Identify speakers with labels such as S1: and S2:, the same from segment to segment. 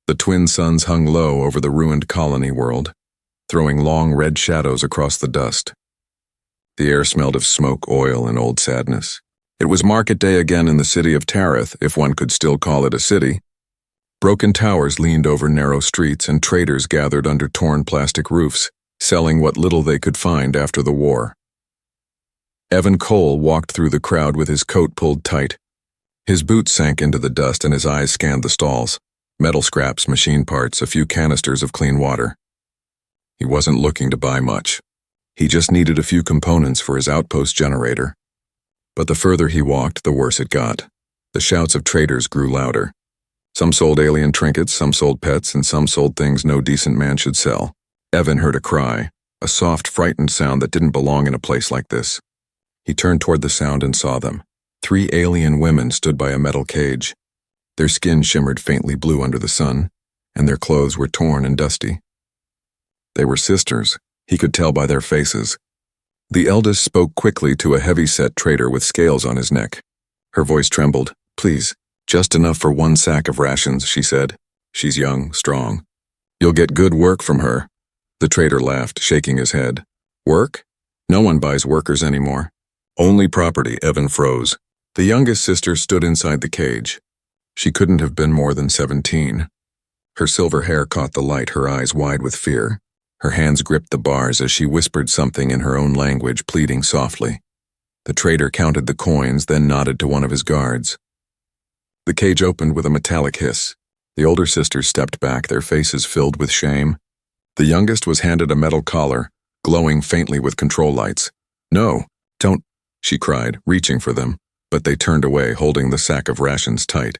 S1: The twin suns hung low over the ruined colony world, throwing long red shadows across the dust. The air smelled of smoke, oil, and old sadness. It was market day again in the city of Tareth, if one could still call it a city. Broken towers leaned over narrow streets, and traders gathered under torn plastic roofs, selling what little they could find after the war. Evan Cole walked through the crowd with his coat pulled tight. His boots sank into the dust and his eyes scanned the stalls. Metal scraps, machine parts, a few canisters of clean water. He wasn't looking to buy much. He just needed a few components for his outpost generator. But the further he walked, the worse it got. The shouts of traders grew louder. Some sold alien trinkets, some sold pets, and some sold things no decent man should sell. Evan heard a cry, a soft, frightened sound that didn't belong in a place like this. He turned toward the sound and saw them. 3 alien women stood by a metal cage. Their skin shimmered faintly blue under the sun, and their clothes were torn and dusty. They were sisters, he could tell by their faces. The eldest spoke quickly to a heavy-set trader with scales on his neck. Her voice trembled. "Please, just enough for 1 sack of rations," she said. "She's young, strong. You'll get good work from her." The trader laughed, shaking his head. "Work? No one buys workers anymore. Only property." Evan froze. The youngest sister stood inside the cage. She couldn't have been more than 17. Her silver hair caught the light, her eyes wide with fear. Her hands gripped the bars as she whispered something in her own language, pleading softly. The trader counted the coins, then nodded to one of his guards. The cage opened with a metallic hiss. The older sisters stepped back, their faces filled with shame. The youngest was handed a metal collar, glowing faintly with control lights. "No, don't," she cried, reaching for them, but they turned away, holding the sack of rations tight.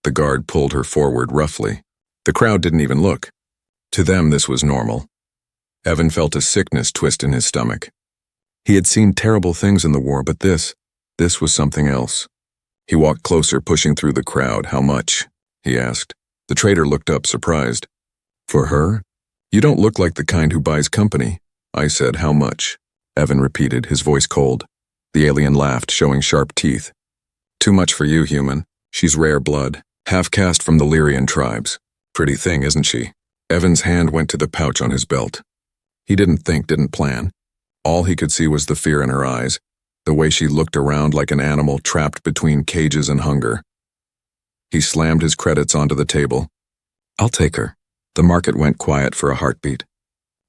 S1: The guard pulled her forward roughly. The crowd didn't even look. To them, this was normal. Evan felt a sickness twist in his stomach. He had seen terrible things in the war, but this was something else. He walked closer, pushing through the crowd. "How much?" he asked. The trader looked up, surprised. "For her? You don't look like the kind who buys company." "I said, how much?" Evan repeated, his voice cold. The alien laughed, showing sharp teeth. "Too much for you, human. She's rare blood, half-caste from the Lyrian tribes. Pretty thing, isn't she?" Evan's hand went to the pouch on his belt. He didn't think, didn't plan. All he could see was the fear in her eyes, the way she looked around like an animal trapped between cages and hunger. He slammed his credits onto the table. "I'll take her." The market went quiet for a heartbeat.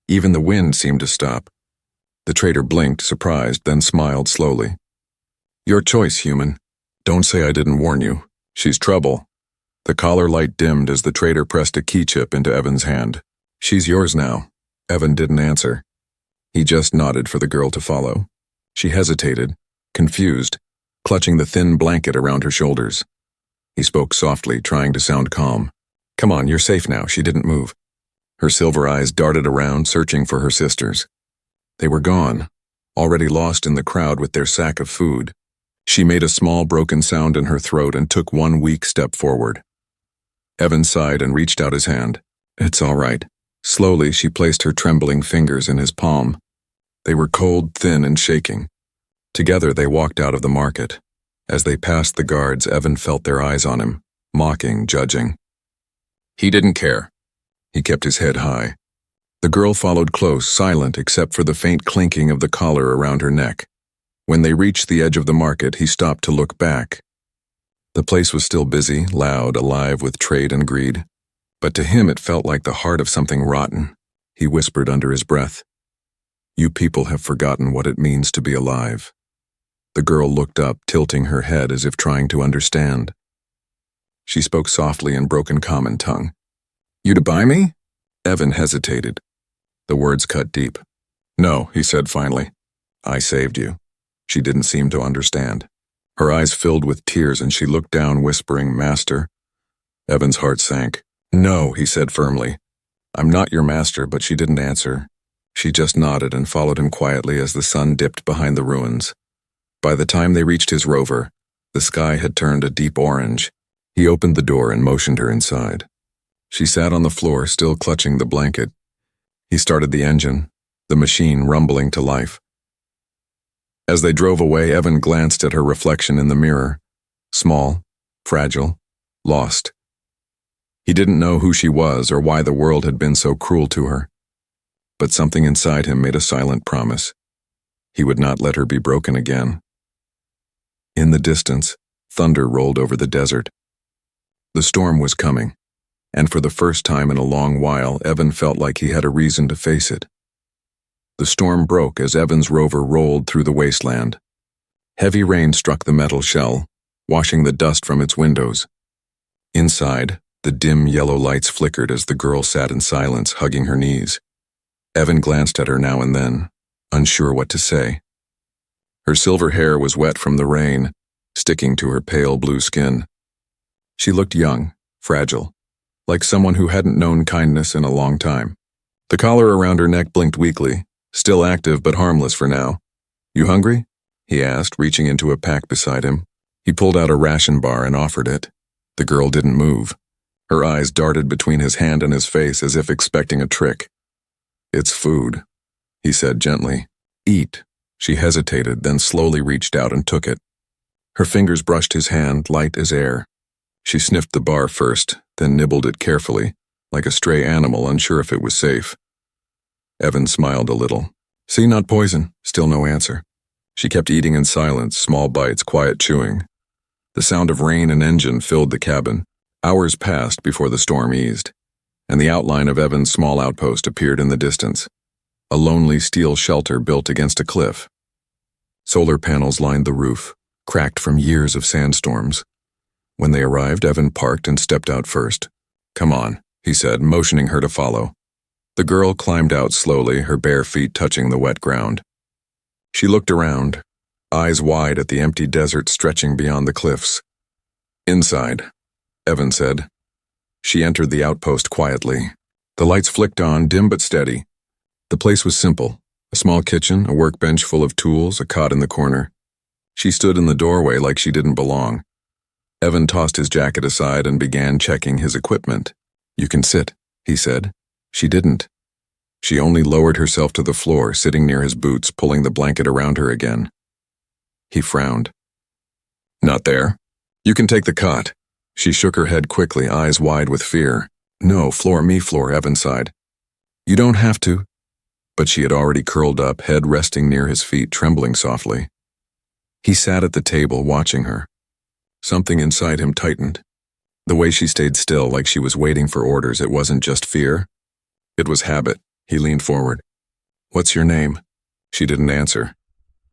S1: Even the wind seemed to stop. The trader blinked, surprised, then smiled slowly. "Your choice, human. Don't say I didn't warn you. She's trouble." The collar light dimmed as the trader pressed a key chip into Evan's hand. "She's yours now." Evan didn't answer. He just nodded for the girl to follow. She hesitated, confused, clutching the thin blanket around her shoulders. He spoke softly, trying to sound calm. "Come on, you're safe now." She didn't move. Her silver eyes darted around, searching for her sisters. They were gone, already lost in the crowd with their sack of food. She made a small broken sound in her throat and took 1 weak step forward. Evan sighed and reached out his hand. "It's all right." Slowly, she placed her trembling fingers in his palm. They were cold, thin, and shaking. Together, they walked out of the market. As they passed the guards, Evan felt their eyes on him, mocking, judging. He didn't care. He kept his head high. The girl followed close, silent except for the faint clinking of the collar around her neck. When they reached the edge of the market, he stopped to look back. The place was still busy, loud, alive with trade and greed. But to him it felt like the heart of something rotten. He whispered under his breath, "You people have forgotten what it means to be alive." The girl looked up, tilting her head as if trying to understand. She spoke softly in broken common tongue. "You to buy me?" Evan hesitated. The words cut deep. "No," he said finally. "I saved you." She didn't seem to understand. Her eyes filled with tears and she looked down, whispering, "Master." Evan's heart sank. "No," he said firmly. "I'm not your master," but she didn't answer. She just nodded and followed him quietly as the sun dipped behind the ruins. By the time they reached his rover, the sky had turned a deep orange. He opened the door and motioned her inside. She sat on the floor, still clutching the blanket. He started the engine, the machine rumbling to life. As they drove away, Evan glanced at her reflection in the mirror. Small, fragile, lost. He didn't know who she was or why the world had been so cruel to her. But something inside him made a silent promise. He would not let her be broken again. In the distance, thunder rolled over the desert. The storm was coming, and for the first time in a long while, Evan felt like he had a reason to face it. The storm broke as Evan's rover rolled through the wasteland. Heavy rain struck the metal shell, washing the dust from its windows. Inside, the dim yellow lights flickered as the girl sat in silence, hugging her knees. Evan glanced at her now and then, unsure what to say. Her silver hair was wet from the rain, sticking to her pale blue skin. She looked young, fragile, like someone who hadn't known kindness in a long time. The collar around her neck blinked weakly, still active but harmless for now. "You hungry?" he asked, reaching into a pack beside him. He pulled out a ration bar and offered it. The girl didn't move. Her eyes darted between his hand and his face as if expecting a trick. "It's food," he said gently. "Eat." She hesitated, then slowly reached out and took it. Her fingers brushed his hand, light as air. She sniffed the bar first, then nibbled it carefully, like a stray animal unsure if it was safe. Evan smiled a little. "See, not poison." Still no answer. She kept eating in silence, small bites, quiet chewing. The sound of rain and engine filled the cabin. Hours passed before the storm eased, and the outline of Evan's small outpost appeared in the distance. A lonely steel shelter built against a cliff. Solar panels lined the roof, cracked from years of sandstorms. When they arrived, Evan parked and stepped out first. "Come on," he said, motioning her to follow. The girl climbed out slowly, her bare feet touching the wet ground. She looked around, eyes wide at the empty desert stretching beyond the cliffs. "Inside," Evan said. She entered the outpost quietly. The lights flicked on, dim but steady. The place was simple. A small kitchen, a workbench full of tools, a cot in the corner. She stood in the doorway like she didn't belong. Evan tossed his jacket aside and began checking his equipment. "You can sit," he said. She didn't. She only lowered herself to the floor, sitting near his boots, pulling the blanket around her again. He frowned. "Not there. You can take the cot." She shook her head quickly, eyes wide with fear. "No, me floor," Evan sighed. "You don't have to." But she had already curled up, head resting near his feet, trembling softly. He sat at the table, watching her. Something inside him tightened. The way she stayed still, like she was waiting for orders, it wasn't just fear. It was habit. He leaned forward. "What's your name?" She didn't answer.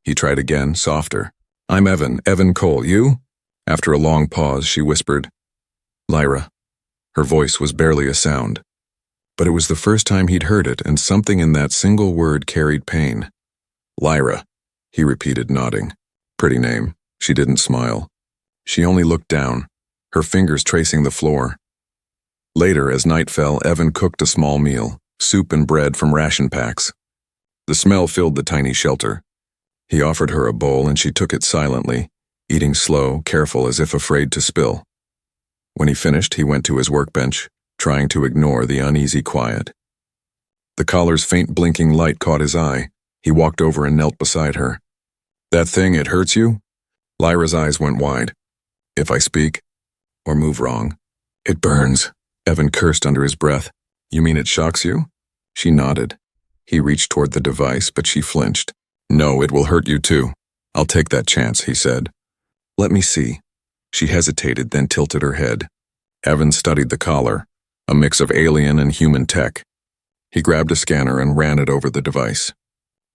S1: He tried again, softer. "I'm Evan, Evan Cole. You?" After a long pause, she whispered, "Lyra." Her voice was barely a sound. But it was the first time he'd heard it, and something in that single word carried pain. "Lyra," he repeated, nodding. "Pretty name." She didn't smile. She only looked down, her fingers tracing the floor. Later, as night fell, Evan cooked a small meal, soup and bread from ration packs. The smell filled the tiny shelter. He offered her a bowl and she took it silently, eating slow, careful, as if afraid to spill. When he finished, he went to his workbench, trying to ignore the uneasy quiet. The collar's faint blinking light caught his eye. He walked over and knelt beside her. "That thing, it hurts you?" Lyra's eyes went wide. "If I speak or move wrong, it burns." Evan cursed under his breath. "You mean it shocks you?" She nodded. He reached toward the device, but she flinched. "No, it will hurt you too. I'll take that chance," he said. "Let me see." She hesitated, then tilted her head. Evan studied the collar, a mix of alien and human tech. He grabbed a scanner and ran it over the device.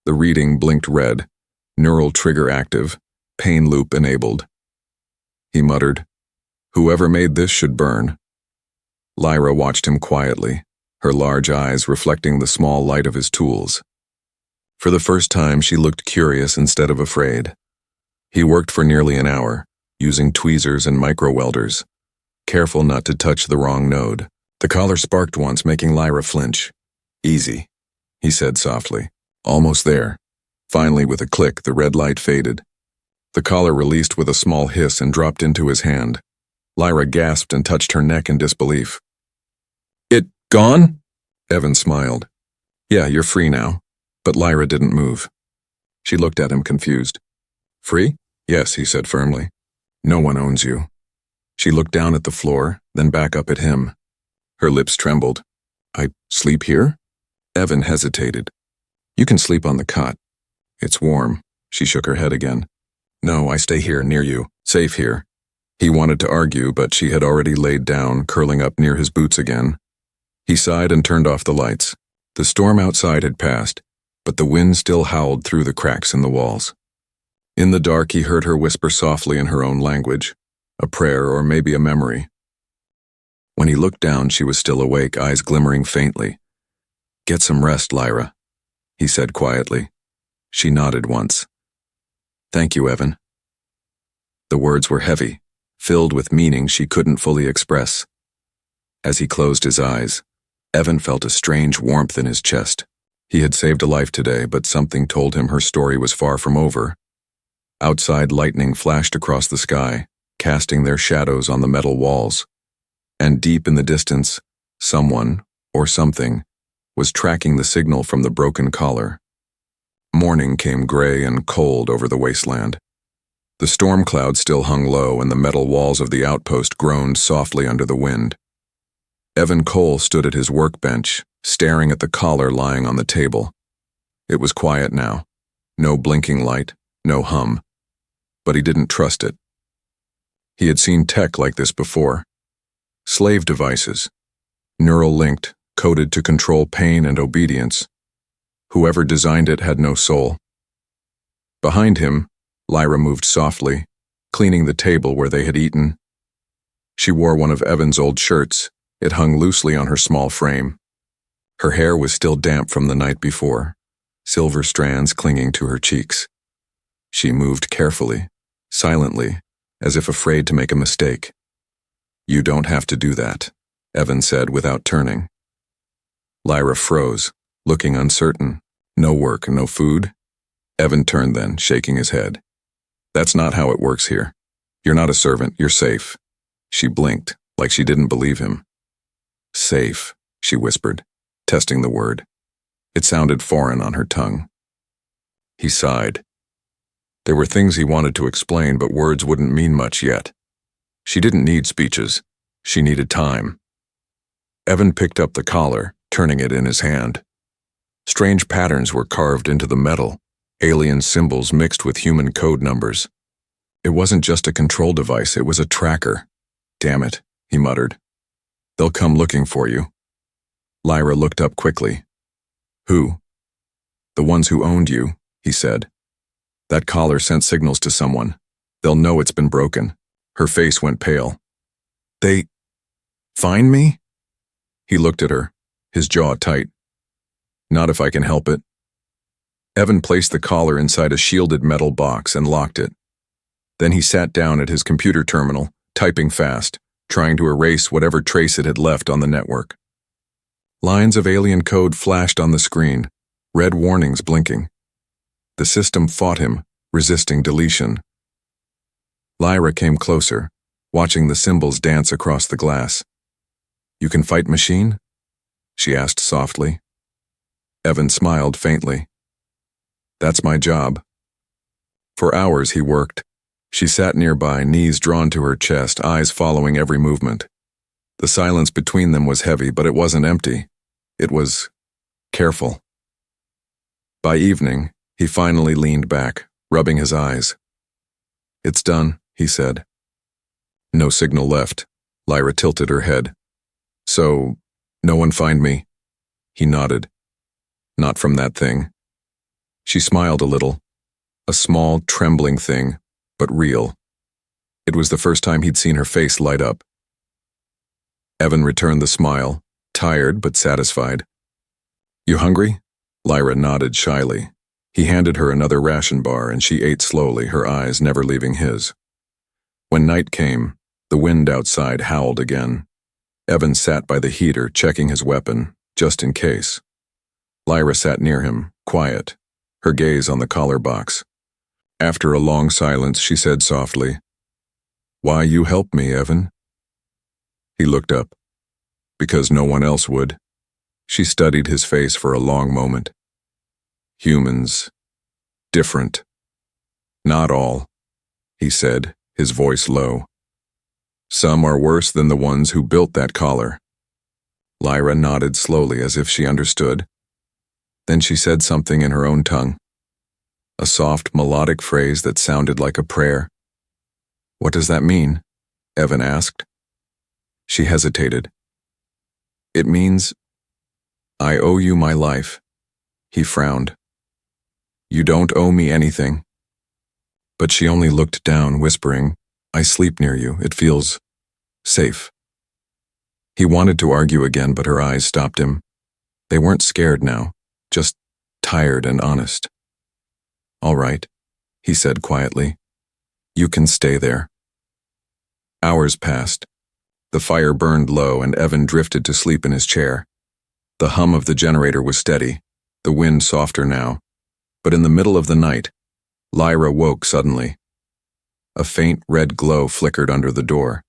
S1: The reading blinked red, neural trigger active, pain loop enabled. He muttered, "Whoever made this should burn." Lyra watched him quietly, her large eyes reflecting the small light of his tools. For the first time, she looked curious instead of afraid. He worked for nearly an hour, using tweezers and micro-welders, careful not to touch the wrong node. The collar sparked once, making Lyra flinch. "Easy," he said softly. "Almost there." Finally, with a click, the red light faded. The collar released with a small hiss and dropped into his hand. Lyra gasped and touched her neck in disbelief. "It gone?" Evan smiled. "Yeah, you're free now." But Lyra didn't move. She looked at him confused. "Free?" "Yes," he said firmly. "No one owns you." She looked down at the floor, then back up at him. Her lips trembled. I sleep here? Evan hesitated. You can sleep on the cot. It's warm. She shook her head again. No, I stay here, near you. Safe here. He wanted to argue, but she had already laid down, curling up near his boots again. He sighed and turned off the lights. The storm outside had passed, but the wind still howled through the cracks in the walls. In the dark, he heard her whisper softly in her own language, a prayer or maybe a memory. When he looked down, she was still awake, eyes glimmering faintly. Get some rest, Lyra, he said quietly. She nodded once. Thank you, Evan. The words were heavy, filled with meaning she couldn't fully express. As he closed his eyes, Evan felt a strange warmth in his chest. He had saved a life today, but something told him her story was far from over. Outside, lightning flashed across the sky, casting their shadows on the metal walls. And deep in the distance, someone, or something, was tracking the signal from the broken collar. Morning came gray and cold over the wasteland. The storm cloud still hung low, and the metal walls of the outpost groaned softly under the wind. Evan Cole stood at his workbench, staring at the collar lying on the table. It was quiet now. No blinking light, no hum. But he didn't trust it. He had seen tech like this before. Slave devices, neural-linked, coded to control pain and obedience. Whoever designed it had no soul. Behind him, Lyra moved softly, cleaning the table where they had eaten. She wore one of Evan's old shirts. It hung loosely on her small frame. Her hair was still damp from the night before, silver strands clinging to her cheeks. She moved carefully, silently, as if afraid to make a mistake. You don't have to do that, Evan said without turning. Lyra froze, looking uncertain. No work, no food? Evan turned then, shaking his head. That's not how it works here. You're not a servant, you're safe. She blinked, like she didn't believe him. Safe, she whispered, testing the word. It sounded foreign on her tongue. He sighed. There were things he wanted to explain, but words wouldn't mean much yet. She didn't need speeches. She needed time. Evan picked up the collar, turning it in his hand. Strange patterns were carved into the metal, alien symbols mixed with human code numbers. It wasn't just a control device, it was a tracker. Damn it, he muttered. They'll come looking for you. Lyra looked up quickly. Who? The ones who owned you, he said. That collar sent signals to someone. They'll know it's been broken. Her face went pale. They find me? He looked at her, his jaw tight. Not if I can help it. Evan placed the collar inside a shielded metal box and locked it. Then he sat down at his computer terminal, typing fast, trying to erase whatever trace it had left on the network. Lines of alien code flashed on the screen, red warnings blinking. The system fought him, resisting deletion. Lyra came closer, watching the symbols dance across the glass. You can fight machine? She asked softly. Evan smiled faintly. That's my job. For hours he worked. She sat nearby, knees drawn to her chest, eyes following every movement. The silence between them was heavy, but it wasn't empty. It was careful. By evening, he finally leaned back, rubbing his eyes. It's done, he said. No signal left. Lyra tilted her head. So, no one find me? He nodded. Not from that thing. She smiled a little. A small, trembling thing, but real. It was the first time he'd seen her face light up. Evan returned the smile, tired but satisfied. You hungry? Lyra nodded shyly. He handed her another ration bar and she ate slowly, her eyes never leaving his. When night came, the wind outside howled again. Evan sat by the heater, checking his weapon, just in case. Lyra sat near him, quiet, her gaze on the collar box. After a long silence, she said softly, Why you help me, Evan? He looked up. Because no one else would. She studied his face for a long moment. Humans. Different. Not all, he said, his voice low. Some are worse than the ones who built that collar. Lyra nodded slowly as if she understood. Then she said something in her own tongue. A soft, melodic phrase that sounded like a prayer. "What does that mean?" Evan asked. She hesitated. "It means, I owe you my life." He frowned. "You don't owe me anything." But she only looked down, whispering, "I sleep near you. It feels safe." He wanted to argue again, but her eyes stopped him. They weren't scared now, just tired and honest. "All right," he said quietly. "You can stay there." Hours passed. The fire burned low and Evan drifted to sleep in his chair. The hum of the generator was steady, the wind softer now. But in the middle of the night, Lyra woke suddenly. A faint red glow flickered under the door.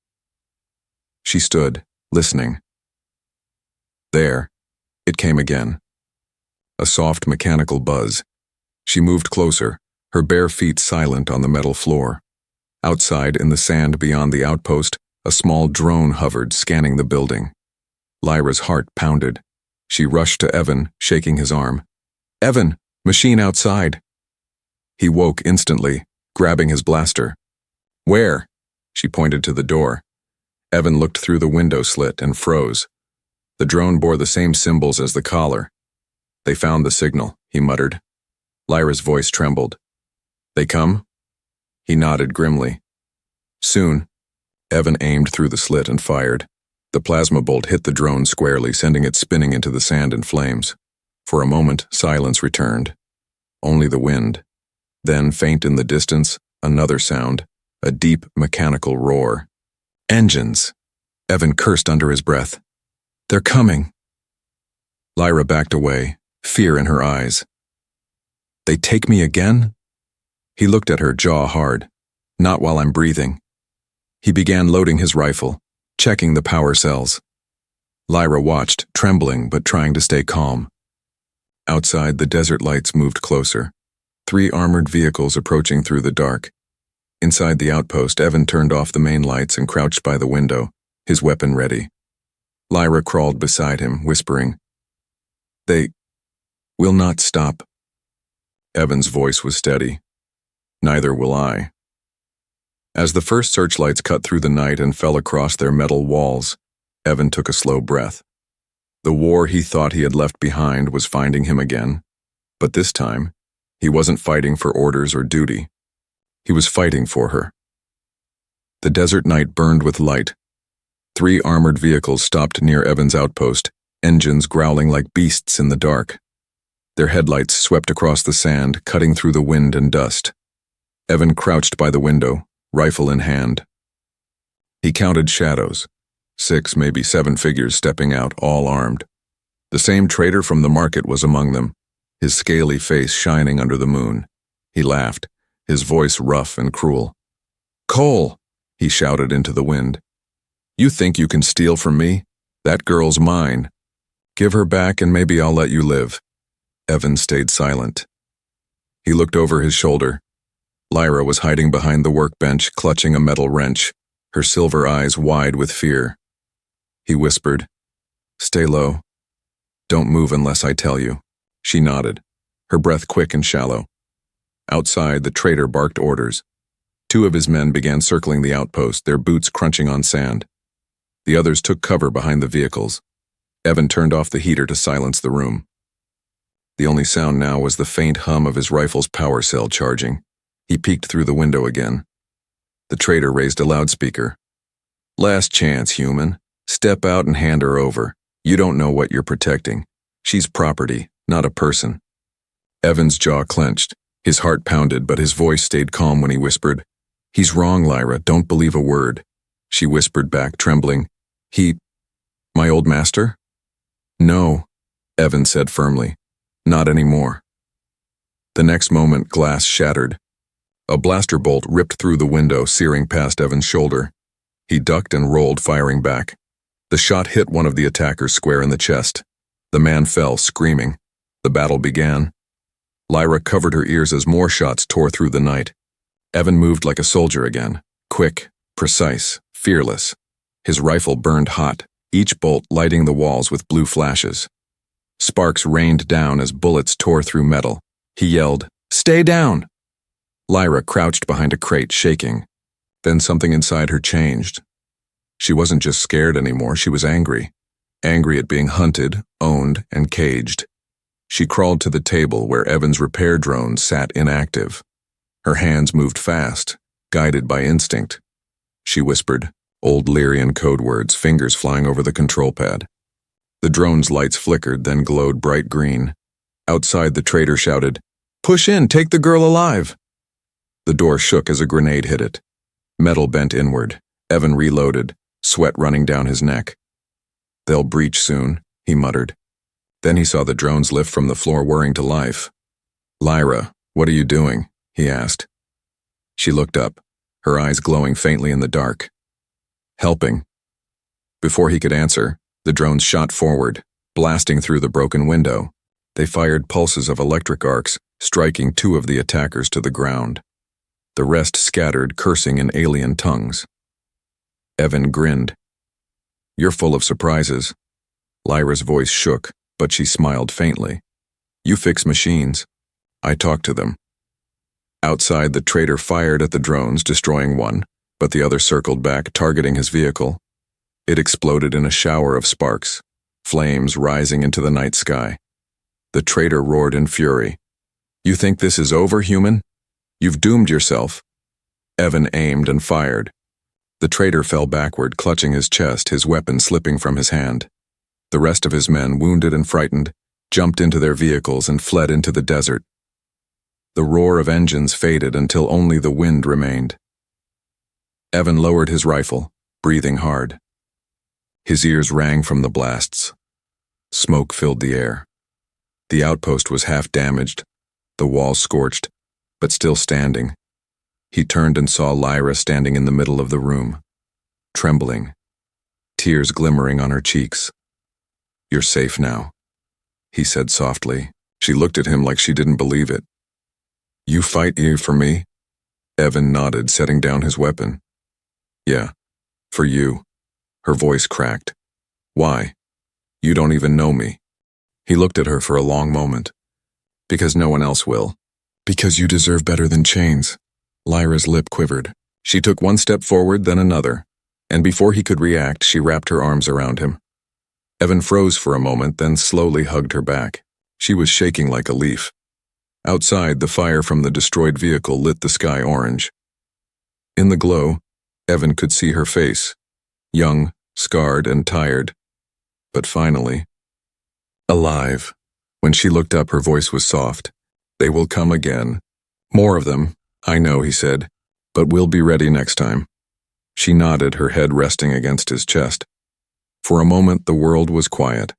S1: She stood, listening. There, it came again. A soft mechanical buzz. She moved closer, her bare feet silent on the metal floor. Outside, in the sand beyond the outpost, a small drone hovered, scanning the building. Lyra's heart pounded. She rushed to Evan, shaking his arm. "Evan, machine outside." He woke instantly, grabbing his blaster. "Where?" She pointed to the door. Evan looked through the window slit and froze. The drone bore the same symbols as the collar. "They found the signal," he muttered. Lyra's voice trembled. "They come?" He nodded grimly. "Soon." Evan aimed through the slit and fired. The plasma bolt hit the drone squarely, sending it spinning into the sand and flames. For a moment, silence returned. Only the wind. Then, faint in the distance, another sound, a deep mechanical roar. "Engines!" Evan cursed under his breath. "They're coming!" Lyra backed away, fear in her eyes. "They take me again?" He looked at her, jaw hard. "Not while I'm breathing." He began loading his rifle, checking the power cells. Lyra watched, trembling but trying to stay calm. Outside, the desert lights moved closer. 3 armored vehicles approaching through the dark. Inside the outpost, Evan turned off the main lights and crouched by the window, his weapon ready. Lyra crawled beside him, whispering, "They will not stop." Evan's voice was steady. "Neither will I." As the first searchlights cut through the night and fell across their metal walls, Evan took a slow breath. The war he thought he had left behind was finding him again, but this time, he wasn't fighting for orders or duty. He was fighting for her. The desert night burned with light. 3 armored vehicles stopped near Evan's outpost, engines growling like beasts in the dark. Their headlights swept across the sand, cutting through the wind and dust. Evan crouched by the window, rifle in hand. He counted shadows, 6, maybe 7 figures stepping out, all armed. The same trader from the market was among them, his scaly face shining under the moon. He laughed, his voice rough and cruel. "Cole," he shouted into the wind. "You think you can steal from me? That girl's mine. Give her back and maybe I'll let you live." Evan stayed silent. He looked over his shoulder. Lyra was hiding behind the workbench, clutching a metal wrench, her silver eyes wide with fear. He whispered, "Stay low. Don't move unless I tell you." She nodded, her breath quick and shallow. Outside, the trader barked orders. 2 of his men began circling the outpost, their boots crunching on sand. The others took cover behind the vehicles. Evan turned off the heater to silence the room. The only sound now was the faint hum of his rifle's power cell charging. He peeked through the window again. The trader raised a loudspeaker. "Last chance, human. Step out and hand her over. You don't know what you're protecting. She's property, not a person." Evan's jaw clenched. His heart pounded, but his voice stayed calm when he whispered, "He's wrong, Lyra. Don't believe a word." She whispered back, trembling, My old master?" "No," Evan said firmly. "Not anymore." The next moment, glass shattered. A blaster bolt ripped through the window, searing past Evan's shoulder. He ducked and rolled, firing back. The shot hit one of the attackers square in the chest. The man fell, screaming. The battle began. Lyra covered her ears as more shots tore through the night. Evan moved like a soldier again, quick, precise, fearless. His rifle burned hot, each bolt lighting the walls with blue flashes. Sparks rained down as bullets tore through metal. He yelled, "Stay down!" Lyra crouched behind a crate, shaking. Then something inside her changed. She wasn't just scared anymore, she was angry. Angry at being hunted, owned, and caged. She crawled to the table where Evan's repair drone sat inactive. Her hands moved fast, guided by instinct. She whispered, old Lyrian code words, fingers flying over the control pad. The drone's lights flickered, then glowed bright green. Outside, the traitor shouted, "Push in, take the girl alive!" The door shook as a grenade hit it. Metal bent inward. Evan reloaded, sweat running down his neck. "They'll breach soon," he muttered. Then he saw the drones lift from the floor, whirring to life. "Lyra, what are you doing?" he asked. She looked up, her eyes glowing faintly in the dark. "Helping." Before he could answer, the drones shot forward, blasting through the broken window. They fired pulses of electric arcs, striking 2 of the attackers to the ground. The rest scattered, cursing in alien tongues. Evan grinned. "You're full of surprises." Lyra's voice shook, but she smiled faintly. "You fix machines. I talk to them." Outside, the traitor fired at the drones, destroying one, but the other circled back, targeting his vehicle. It exploded in a shower of sparks, flames rising into the night sky. The traitor roared in fury. "You think this is over, human? You've doomed yourself." Evan aimed and fired. The traitor fell backward, clutching his chest, his weapon slipping from his hand. The rest of his men, wounded and frightened, jumped into their vehicles and fled into the desert. The roar of engines faded until only the wind remained. Evan lowered his rifle, breathing hard. His ears rang from the blasts. Smoke filled the air. The outpost was half damaged, the walls scorched, but still standing. He turned and saw Lyra standing in the middle of the room, trembling, tears glimmering on her cheeks. "You're safe now," he said softly. She looked at him like she didn't believe it. "You fight here for me?" Evan nodded, setting down his weapon. "Yeah, for you." Her voice cracked. "Why? You don't even know me." He looked at her for a long moment. "Because no one else will. Because you deserve better than chains." Lyra's lip quivered. She took one step forward, then another, and before he could react, she wrapped her arms around him. Evan froze for a moment, then slowly hugged her back. She was shaking like a leaf. Outside, the fire from the destroyed vehicle lit the sky orange. In the glow, Evan could see her face, young, scarred, and tired, but finally, alive. When she looked up, her voice was soft. "They will come again. More of them, I know," he said, "but we'll be ready next time." She nodded, her head resting against his chest. For a moment, the world was quiet.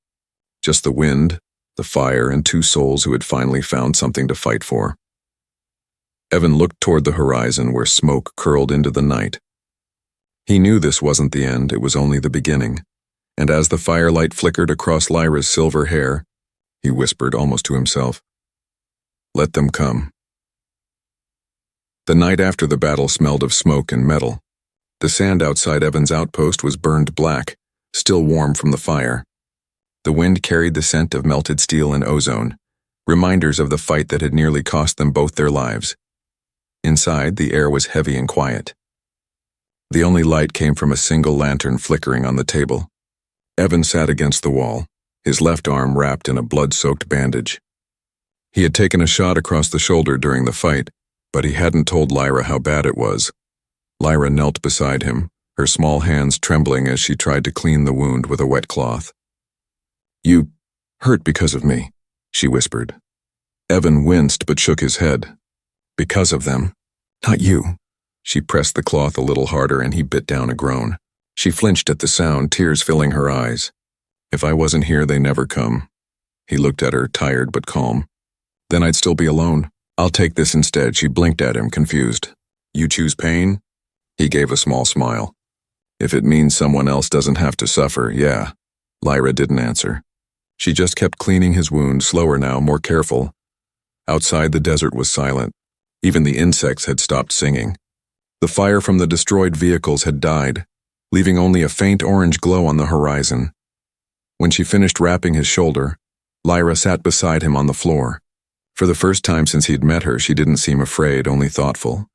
S1: Just the wind, the fire, and 2 souls who had finally found something to fight for. Evan looked toward the horizon where smoke curled into the night. He knew this wasn't the end, it was only the beginning. And as the firelight flickered across Lyra's silver hair, he whispered almost to himself, "Let them come." The night after the battle smelled of smoke and metal. The sand outside Evan's outpost was burned black, still warm from the fire. The wind carried the scent of melted steel and ozone, reminders of the fight that had nearly cost them both their lives. Inside, the air was heavy and quiet. The only light came from a single lantern flickering on the table. Evan sat against the wall, his left arm wrapped in a blood-soaked bandage. He had taken a shot across the shoulder during the fight, but he hadn't told Lyra how bad it was. Lyra knelt beside him, her small hands trembling as she tried to clean the wound with a wet cloth. "You hurt because of me," she whispered. Evan winced but shook his head. "Because of them? Not you." She pressed the cloth a little harder and he bit down a groan. She flinched at the sound, tears filling her eyes. "If I wasn't here, they never come." He looked at her, tired but calm. "Then I'd still be alone. I'll take this instead." She blinked at him, confused. "You choose pain?" He gave a small smile. "If it means someone else doesn't have to suffer, yeah." Lyra didn't answer. She just kept cleaning his wound, slower now, more careful. Outside, the desert was silent. Even the insects had stopped singing. The fire from the destroyed vehicles had died. leaving only a faint orange glow on the horizon. When she finished wrapping his shoulder, Lyra sat beside him on the floor. For the first time since he'd met her, she didn't seem afraid, only thoughtful.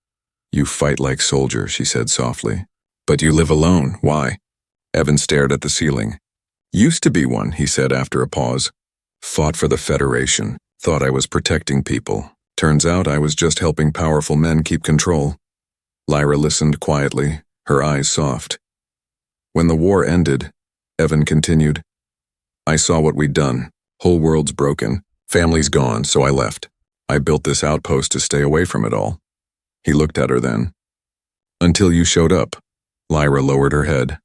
S1: "You fight like soldier," she said softly. "But you live alone. Why?" Evan stared at the ceiling. "Used to be one," he said after a pause. "Fought for the Federation. Thought I was protecting people. Turns out I was just helping powerful men keep control." Lyra listened quietly, her eyes soft. "When the war ended," Evan continued, "I saw what we'd done. Whole world's broken. Family's gone, so I left. I built this outpost to stay away from it all." He looked at her then. "Until you showed up." Lyra lowered her head.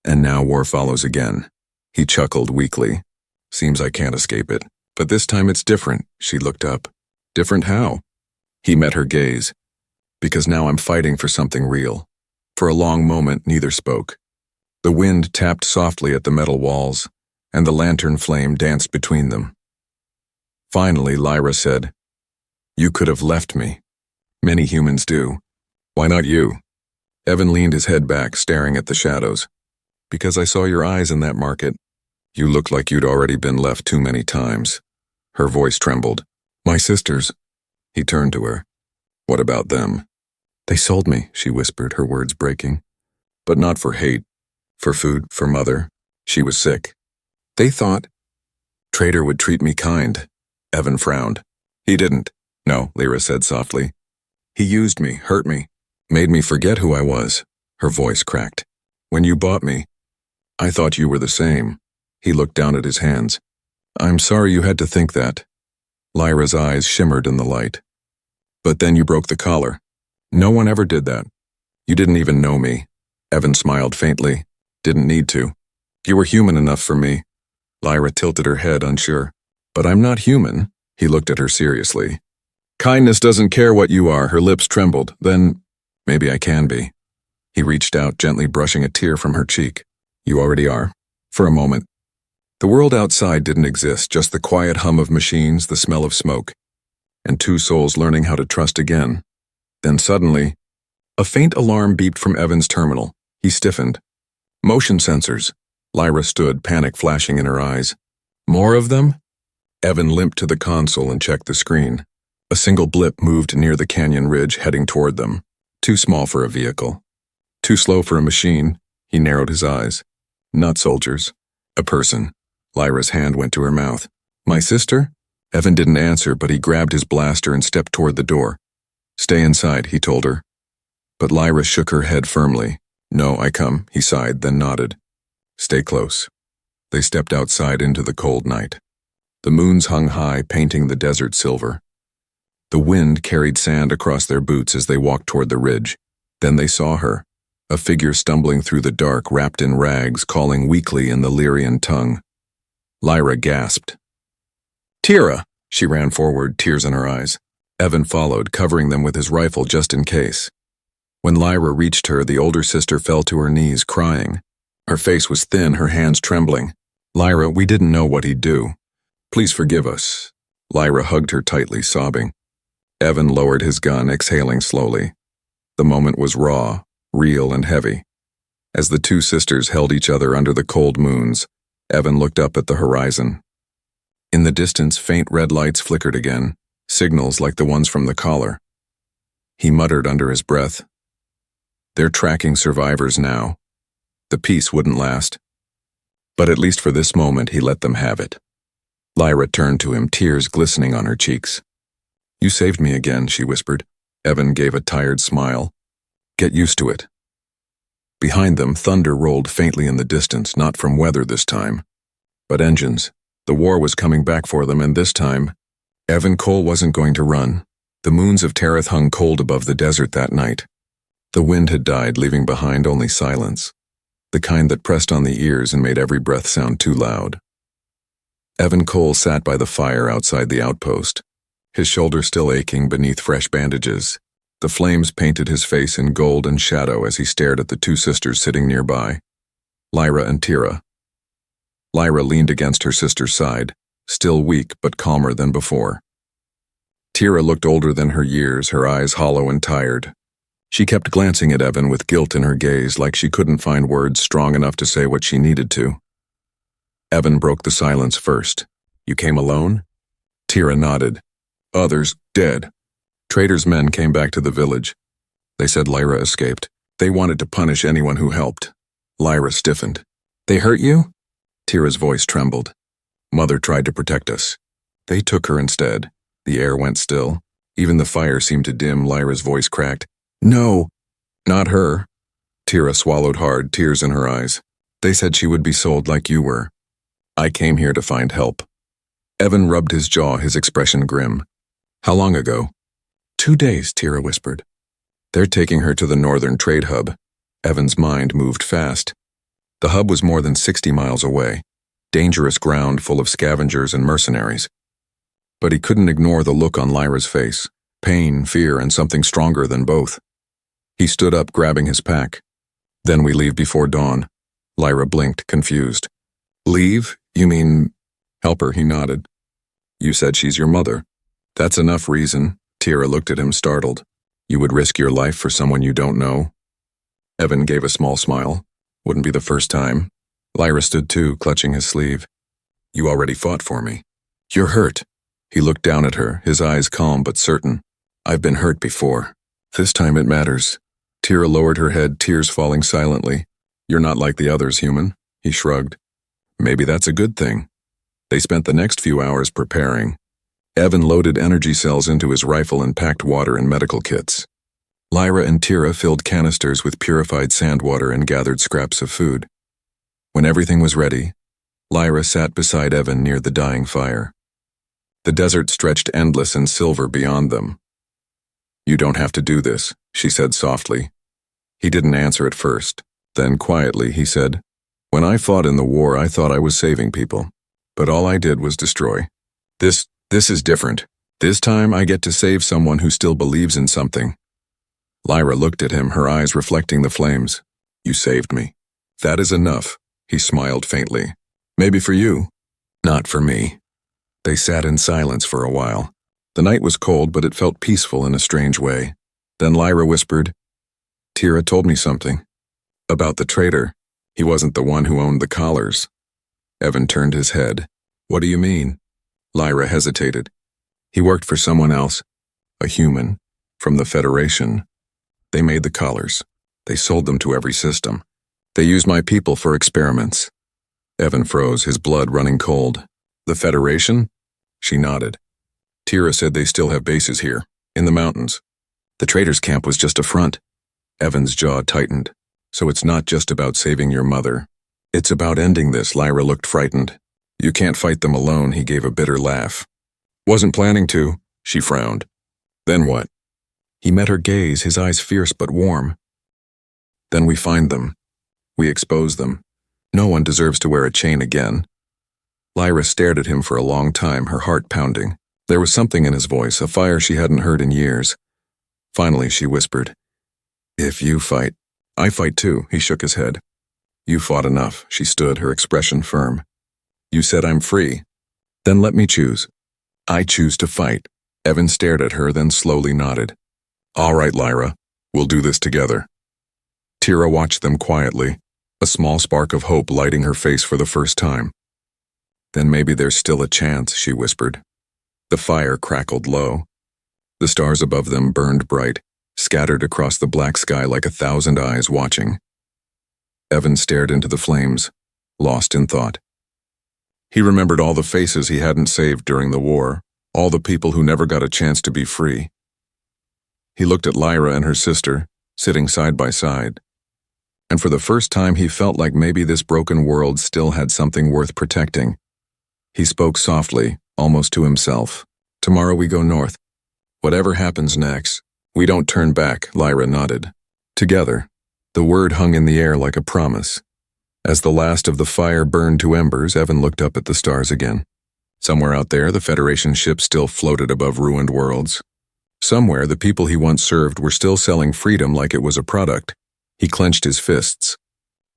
S1: "And now war follows again." He chuckled weakly. "Seems I can't escape it. But this time it's different." She looked up. "Different how?" He met her gaze. "Because now I'm fighting for something real." For a long moment, neither spoke. The wind tapped softly at the metal walls, and the lantern flame danced between them. Finally, Lyra said, "You could have left me. Many humans do. Why not you?" Evan leaned his head back, staring at the shadows. "Because I saw your eyes in that market. You looked like you'd already been left too many times." Her voice trembled. "My sisters." He turned to her. "What about them?" "They sold me," she whispered, her words breaking. "But not for hate. For food, for mother. She was sick. They thought Trader would treat me kind." Evan frowned. "He didn't." "No," Lyra said softly. "He used me, hurt me, made me forget who I was." Her voice cracked. "When you bought me, I thought you were the same." He looked down at his hands. "I'm sorry you had to think that." Lyra's eyes shimmered in the light. "But then you broke the collar." "No one ever did that. You didn't even know me." Evan smiled faintly. "Didn't need to. You were human enough for me." Lyra tilted her head, unsure. "But I'm not human." He looked at her seriously. "Kindness doesn't care what you are." Her lips trembled. "Then maybe I can be." He reached out, gently brushing a tear from her cheek. "You already are." For a moment. The world outside didn't exist, just the quiet hum of machines, the smell of smoke, and two souls learning how to trust again. Then suddenly, a faint alarm beeped from Evan's terminal. He stiffened. "Motion sensors." Lyra stood, panic flashing in her eyes. "More of them?" Evan limped to the console and checked the screen. A single blip moved near the canyon ridge, heading toward them. Too small for a vehicle. Too slow for a machine. He narrowed his eyes. Not soldiers. A person. Lyra's hand went to her mouth. "My sister?" Evan didn't answer, but he grabbed his blaster and stepped toward the door. "Stay inside," he told her. But Lyra shook her head firmly. "No, I come," he sighed, then nodded. "Stay close." They stepped outside into the cold night. The moons hung high, painting the desert silver. The wind carried sand across their boots as they walked toward the ridge. Then they saw her, a figure stumbling through the dark, wrapped in rags, calling weakly in the Lyrian tongue. Lyra gasped. "Tira!" She ran forward, tears in her eyes. Evan followed, covering them with his rifle just in case. When Lyra reached her, the older sister fell to her knees, crying. Her face was thin, her hands trembling. "Lyra, we didn't know what he'd do. Please forgive us." Lyra hugged her tightly, sobbing. Evan lowered his gun, exhaling slowly. The moment was raw, real, and heavy. As the two sisters held each other under the cold moons, Evan looked up at the horizon. In the distance, faint red lights flickered again, signals like the ones from the collar. He muttered under his breath, "They're tracking survivors now. The peace wouldn't last." But at least for this moment, he let them have it. Lyra turned to him, tears glistening on her cheeks. "You saved me again," she whispered. Evan gave a tired smile. "Get used to it." Behind them, thunder rolled faintly in the distance, not from weather this time, but engines. The war was coming back for them, and this time, Evan Cole wasn't going to run. The moons of Tareth hung cold above the desert that night. The wind had died, leaving behind only silence, the kind that pressed on the ears and made every breath sound too loud. Evan Cole sat by the fire outside the outpost, his shoulder still aching beneath fresh bandages. The flames painted his face in gold and shadow as he stared at the two sisters sitting nearby, Lyra and Tira. Lyra leaned against her sister's side, still weak but calmer than before. Tira looked older than her years, her eyes hollow and tired. She kept glancing at Evan with guilt in her gaze, like she couldn't find words strong enough to say what she needed to. Evan broke the silence first. You came alone? Tira nodded. Others, dead. Trader's men came back to the village. They said Lyra escaped. They wanted to punish anyone who helped. Lyra stiffened. They hurt you? Tira's voice trembled. Mother tried to protect us. They took her instead. The air went still. Even the fire seemed to dim. Lyra's voice cracked. No, not her. Tira swallowed hard, tears in her eyes. They said she would be sold like you were. I came here to find help. Evan rubbed his jaw, his expression grim. How long ago? 2 days, Tira whispered. They're taking her to the northern trade hub. Evan's mind moved fast. The hub was more than 60 miles away. Dangerous ground full of scavengers and mercenaries. But he couldn't ignore the look on Lyra's face. Pain, fear, and something stronger than both. He stood up, grabbing his pack. Then we leave before dawn. Lyra blinked, confused. Leave? You mean... Help her, he nodded. You said she's your mother. That's enough reason. Tira looked at him, startled. You would risk your life for someone you don't know? Evan gave a small smile. Wouldn't be the first time. Lyra stood too, clutching his sleeve. You already fought for me. You're hurt. He looked down at her, his eyes calm but certain. I've been hurt before. This time it matters. Tira lowered her head, tears falling silently. You're not like the others, human. He shrugged. Maybe that's a good thing. They spent the next few hours preparing. Evan loaded energy cells into his rifle and packed water and medical kits. Lyra and Tira filled canisters with purified sand water and gathered scraps of food. When everything was ready, Lyra sat beside Evan near the dying fire. The desert stretched endless and silver beyond them. You don't have to do this, she said softly. He didn't answer at first. Then quietly he said, When I fought in the war, I thought I was saving people. But all I did was destroy. This is different. This time I get to save someone who still believes in something. Lyra looked at him, her eyes reflecting the flames. You saved me. That is enough, he smiled faintly. Maybe for you. Not for me. They sat in silence for a while. The night was cold, but it felt peaceful in a strange way. Then Lyra whispered, Tira told me something. About the traitor. He wasn't the one who owned the collars. Evan turned his head. What do you mean? Lyra hesitated. He worked for someone else. A human. From the Federation. They made the collars. They sold them to every system. They used my people for experiments. Evan froze, his blood running cold. The Federation? She nodded. Tira said they still have bases here, in the mountains. The trader's camp was just a front. Evan's jaw tightened. So it's not just about saving your mother. It's about ending this. Lyra looked frightened. You can't fight them alone, he gave a bitter laugh. Wasn't planning to, she frowned. Then what? He met her gaze, his eyes fierce but warm. Then we find them. We expose them. No one deserves to wear a chain again. Lyra stared at him for a long time, her heart pounding. There was something in his voice, a fire she hadn't heard in years. Finally, she whispered, If you fight, I fight too, he shook his head. You fought enough, she stood, her expression firm. You said I'm free. Then let me choose. I choose to fight. Evan stared at her, then slowly nodded. All right, Lyra, we'll do this together. Tira watched them quietly, a small spark of hope lighting her face for the first time. Then maybe there's still a chance, she whispered. The fire crackled low. The stars above them burned bright, scattered across the black sky like 1,000 eyes watching. Evan stared into the flames, lost in thought. He remembered all the faces he hadn't saved during the war, all the people who never got a chance to be free. He looked at Lyra and her sister, sitting side by side. And for the first time he felt like maybe this broken world still had something worth protecting. He spoke softly, almost to himself. Tomorrow we go north. Whatever happens next, we don't turn back, Lyra nodded. Together, the word hung in the air like a promise. As the last of the fire burned to embers, Evan looked up at the stars again. Somewhere out there, the Federation ship still floated above ruined worlds. Somewhere, the people he once served were still selling freedom like it was a product. He clenched his fists.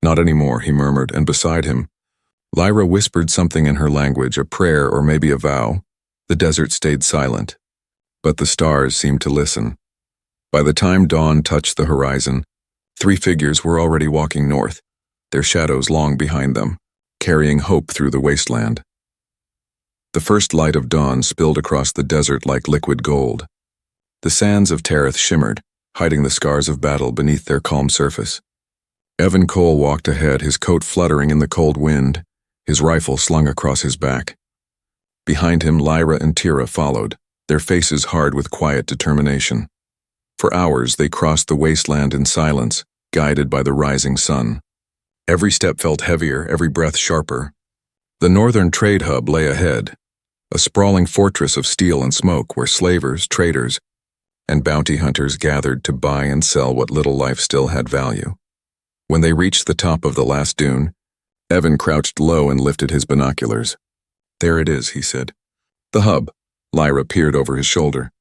S1: Not anymore, he murmured, and beside him, Lyra whispered something in her language, a prayer or maybe a vow. The desert stayed silent. But the stars seemed to listen. By the time dawn touched the horizon, 3 figures were already walking north, their shadows long behind them, carrying hope through the wasteland. The first light of dawn spilled across the desert like liquid gold. The sands of Tareth shimmered, hiding the scars of battle beneath their calm surface. Evan Cole walked ahead, his coat fluttering in the cold wind, his rifle slung across his back. Behind him, Lyra and Tira followed, their faces hard with quiet determination. For hours, they crossed the wasteland in silence, guided by the rising sun. Every step felt heavier, every breath sharper. The northern trade hub lay ahead, a sprawling fortress of steel and smoke where slavers, traders, and bounty hunters gathered to buy and sell what little life still had value. When they reached the top of the last dune, Evan crouched low and lifted his binoculars. "There it is," he said. "The hub." Lyra peered over his shoulder.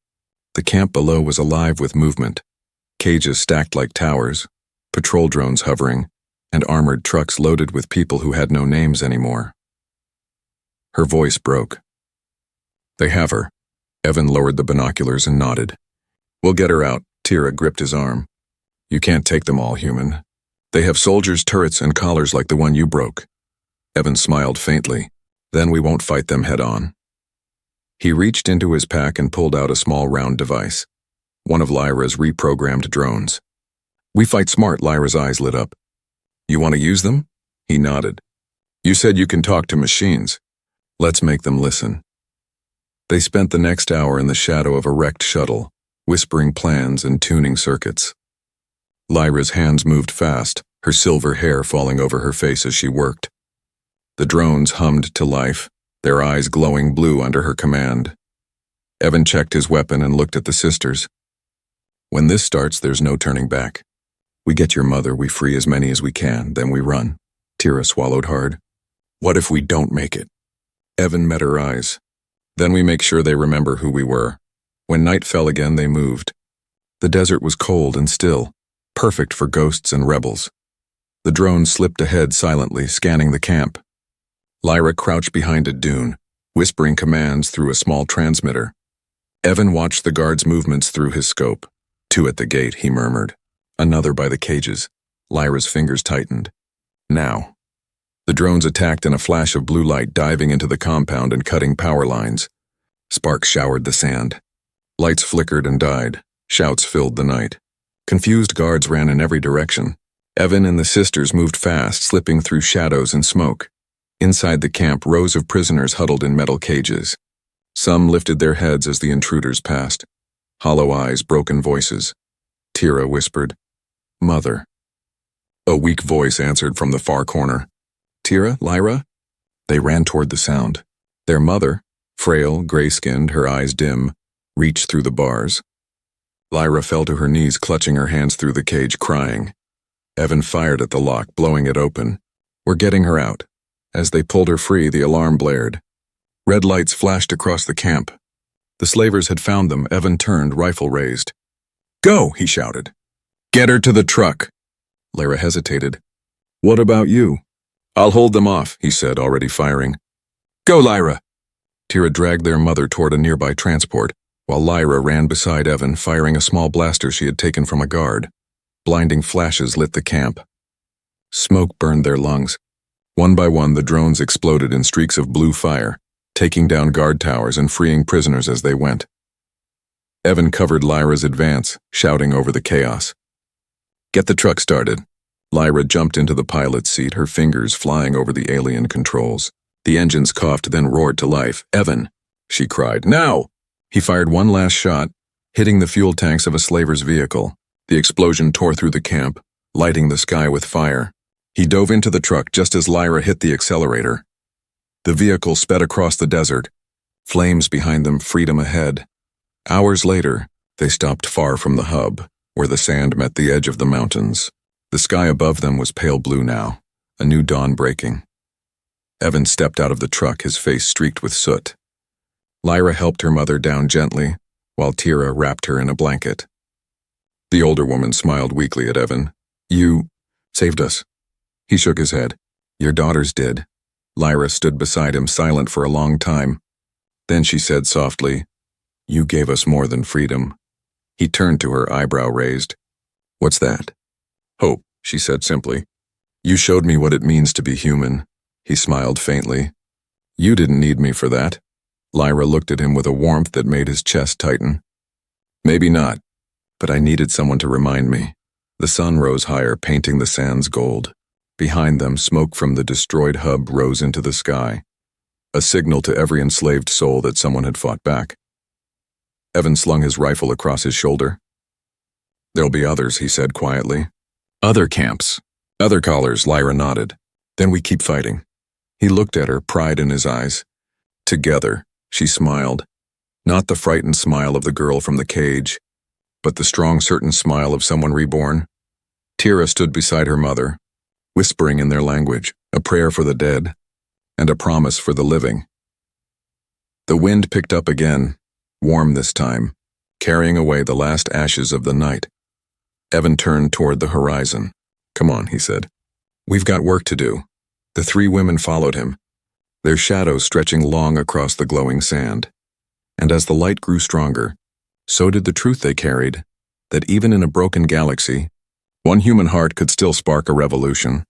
S1: The camp below was alive with movement. Cages stacked like towers, patrol drones hovering, and armored trucks loaded with people who had no names anymore. Her voice broke. "They have her." Evan lowered the binoculars and nodded. "We'll get her out." Tira gripped his arm. "You can't take them all, human. They have soldiers' turrets and collars like the one you broke." Evan smiled faintly. "Then we won't fight them head-on." He reached into his pack and pulled out a small round device, one of Lyra's reprogrammed drones. "We fight smart." Lyra's eyes lit up. "You want to use them?" He nodded. "You said you can talk to machines. Let's make them listen." They spent the next hour in the shadow of a wrecked shuttle, whispering plans and tuning circuits. Lyra's hands moved fast, her silver hair falling over her face as she worked. The drones hummed to life, their eyes glowing blue under her command. Evan checked his weapon and looked at the sisters. "When this starts, there's no turning back. We get your mother, we free as many as we can, then we run." Tira swallowed hard. "What if we don't make it?" Evan met her eyes. "Then we make sure they remember who we were." When night fell again, they moved. The desert was cold and still, perfect for ghosts and rebels. The drone slipped ahead silently, scanning the camp. Lyra crouched behind a dune, whispering commands through a small transmitter. Evan watched the guards' movements through his scope. "2 at the gate," he murmured. "Another by the cages." Lyra's fingers tightened. "Now." The drones attacked in a flash of blue light, diving into the compound and cutting power lines. Sparks showered the sand. Lights flickered and died. Shouts filled the night. Confused guards ran in every direction. Evan and the sisters moved fast, slipping through shadows and smoke. Inside the camp, rows of prisoners huddled in metal cages. Some lifted their heads as the intruders passed. Hollow eyes, broken voices. Tira whispered, "Mother." A weak voice answered from the far corner. "Tira? Lyra?" They ran toward the sound. Their mother, frail, gray-skinned, her eyes dim, reached through the bars. Lyra fell to her knees, clutching her hands through the cage, crying. Evan fired at the lock, blowing it open. "We're getting her out." As they pulled her free, the alarm blared. Red lights flashed across the camp. The slavers had found them. Evan turned, rifle raised. "Go!" he shouted. "Get her to the truck." Lyra hesitated. "What about you?" "I'll hold them off," he said, already firing. "Go, Lyra!" Tira dragged their mother toward a nearby transport, while Lyra ran beside Evan, firing a small blaster she had taken from a guard. Blinding flashes lit the camp. Smoke burned their lungs. One by one, the drones exploded in streaks of blue fire, taking down guard towers and freeing prisoners as they went. Evan covered Lyra's advance, shouting over the chaos. "Get the truck started." Lyra jumped into the pilot's seat, her fingers flying over the alien controls. The engines coughed, then roared to life. "Evan!" she cried. "Now!" He fired one last shot, hitting the fuel tanks of a slaver's vehicle. The explosion tore through the camp, lighting the sky with fire. He dove into the truck just as Lyra hit the accelerator. The vehicle sped across the desert, flames behind them, freedom ahead. Hours later, they stopped far from the hub, where the sand met the edge of the mountains. The sky above them was pale blue now, a new dawn breaking. Evan stepped out of the truck, his face streaked with soot. Lyra helped her mother down gently, while Tira wrapped her in a blanket. The older woman smiled weakly at Evan. "You saved us." He shook his head. "Your daughters did." Lyra stood beside him, silent for a long time. Then she said softly, "You gave us more than freedom." He turned to her, eyebrow raised. What's that? Hope, she said simply. You showed me what it means to be human. He smiled faintly. You didn't need me for that. Lyra looked at him with a warmth that made his chest tighten. Maybe not, but I needed someone to remind me. The sun rose higher, painting the sands gold. Behind them, smoke from the destroyed hub rose into the sky, a signal to every enslaved soul that someone had fought back. Evan slung his rifle across his shoulder. There'll be others, he said quietly. Other camps. Other collars, Lyra nodded. Then we keep fighting. He looked at her, pride in his eyes. Together, she smiled. Not the frightened smile of the girl from the cage, but the strong, certain smile of someone reborn. Tira stood beside her mother, whispering in their language, a prayer for the dead and a promise for the living. The wind picked up again, warm this time, carrying away the last ashes of the night. Evan turned toward the horizon. Come on, he said. We've got work to do. The three women followed him, their shadows stretching long across the glowing sand. And as the light grew stronger, so did the truth they carried, that even in a broken galaxy, one human heart could still spark a revolution.